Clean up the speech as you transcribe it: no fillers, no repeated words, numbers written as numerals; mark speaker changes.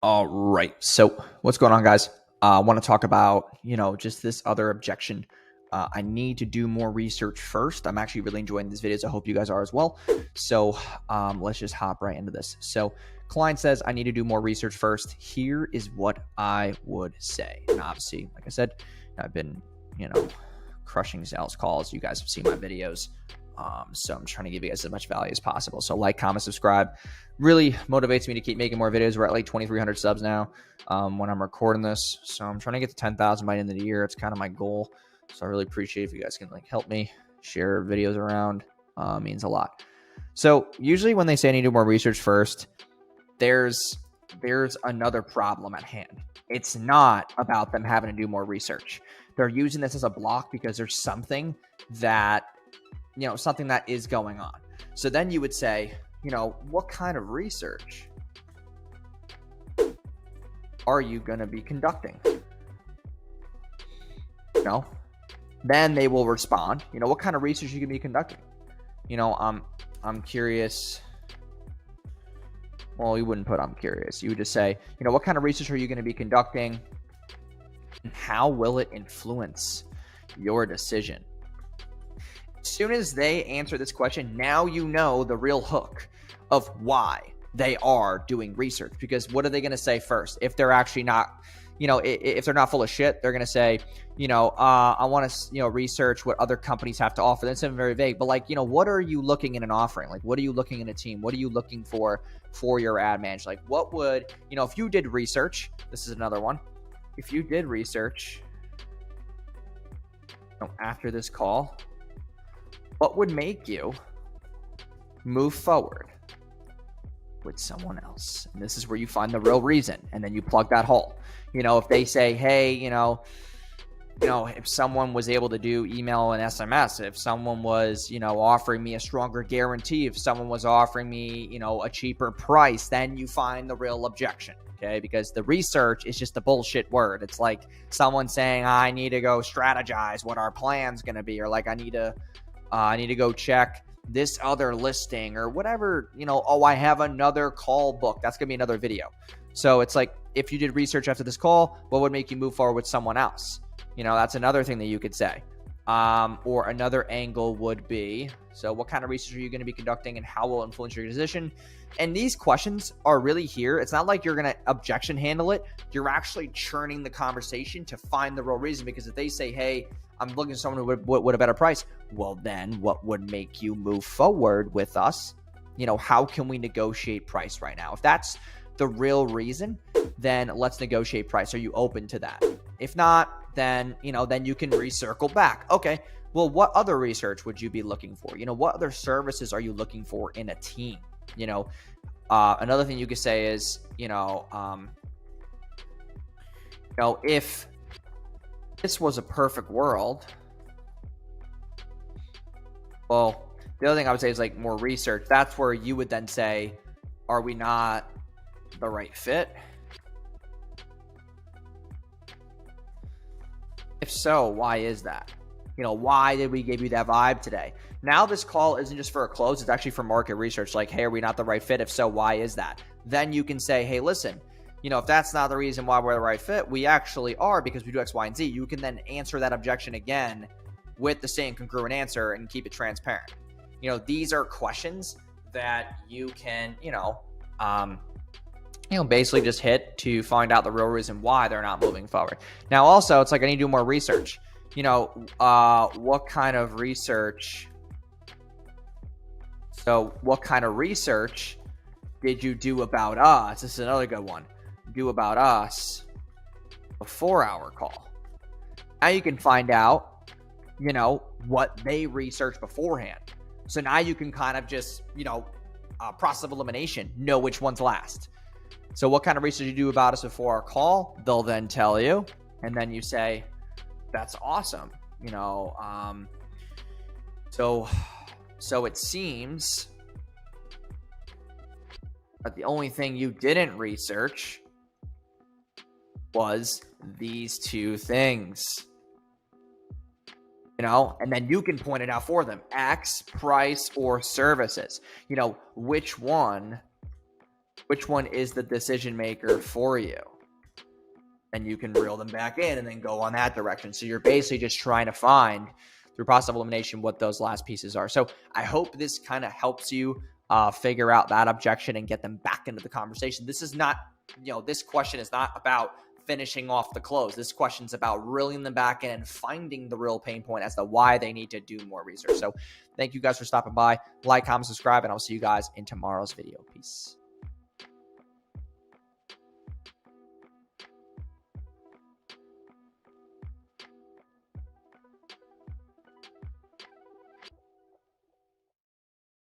Speaker 1: All right. So what's going on, guys? I want to talk about, just this other objection. I need to do more research first. I'm actually really enjoying these videos. I hope you guys are as well. So let's just hop right into this. So client says, I need to do more research first. Here is what I would say. And obviously, like I said, I've been, crushing sales calls. You guys have seen my videos. So I'm trying to give you guys as much value as possible. So like, comment, subscribe. Really motivates me to keep making more videos. We're at like 2,300 subs now when I'm recording this. So I'm trying to get to 10,000 by the end of the year. It's kind of my goal. So I really appreciate if you guys can help me share videos around. Means a lot. So usually when they say I need to do more research first, there's another problem at hand. It's not about them having to do more research. They're using this as a block because there's something that is going on. So then you would say, what kind of research are you going to be conducting? Then they will respond, what kind of research you can be conducting? I'm curious. Well, you wouldn't put I'm curious. You would just say, what kind of research are you going to be conducting? And how will it influence your decision? As soon as they answer this question, now you know the real hook of why they are doing research. Because what are they going to say first? If they're actually not, if they're not full of shit, they're going to say, I want to, research what other companies have to offer. That's very vague. But what are you looking in an offering? What are you looking in a team? What are you looking for your ad manager? What would, if you did research, this is another one. If you did research after this call, what would make you move forward with someone else? And this is where you find the real reason. And then you plug that hole. If they say, hey, if someone was able to do email and SMS, if someone was, offering me a stronger guarantee, if someone was offering me, a cheaper price, then you find the real objection. Okay, because the research is just a bullshit word. It's like someone saying, I need to go strategize what our plan's going to be, or I need to go check this other listing or whatever, I have another call book. That's going to be another video. So it's like, if you did research after this call, what would make you move forward with someone else? That's another thing that you could say. Or another angle would be, so what kind of research are you going to be conducting and how will it influence your decision? And these questions are really here. It's not like you're going to objection handle it. You're actually churning the conversation to find the real reason. Because if they say, hey, I'm looking for someone who would a better price, well, then what would make you move forward with us? How can we negotiate price right now? If that's the real reason, then let's negotiate price. Are you open to that? If not, then, then you can recircle back. Okay, well, what other research would you be looking for? What other services are you looking for in a team? Another thing you could say is, if this was a perfect world, well, the other thing I would say is more research. That's where you would then say, are we not the right fit? If so, why is that? Why did we give you that vibe today? Now this call isn't just for a close. It's actually for market research. Hey, are we not the right fit? If so, why is that? Then you can say, hey, listen, if that's not the reason why we're the right fit, we actually are because we do X, Y, and Z. You can then answer that objection again with the same congruent answer and keep it transparent. These are questions that you can, basically just hit to find out the real reason why they're not moving forward. Now, also, it's I need to do more research. What kind of research? So what kind of research did you do about us? This is another good one. Do about us before our call. Now you can find out, what they researched beforehand. So now you can kind of just, process of elimination, know which one's last. So what kind of research you do about us before our call? They'll then tell you, and then you say, that's awesome. So it seems that the only thing you didn't research was these two things. And then you can point it out for them. X, price, or services. Which one which one is the decision maker for you. And you can reel them back in and then go on that direction. So you're basically just trying to find, through process of elimination, what those last pieces are. So I hope this kind of helps you figure out that objection and get them back into the conversation. This is not, this question is not about finishing off the close. This question's about reeling them back in and finding the real pain point as to why they need to do more research. So thank you guys for stopping by. Like, comment, subscribe, and I'll see you guys in tomorrow's video. Peace.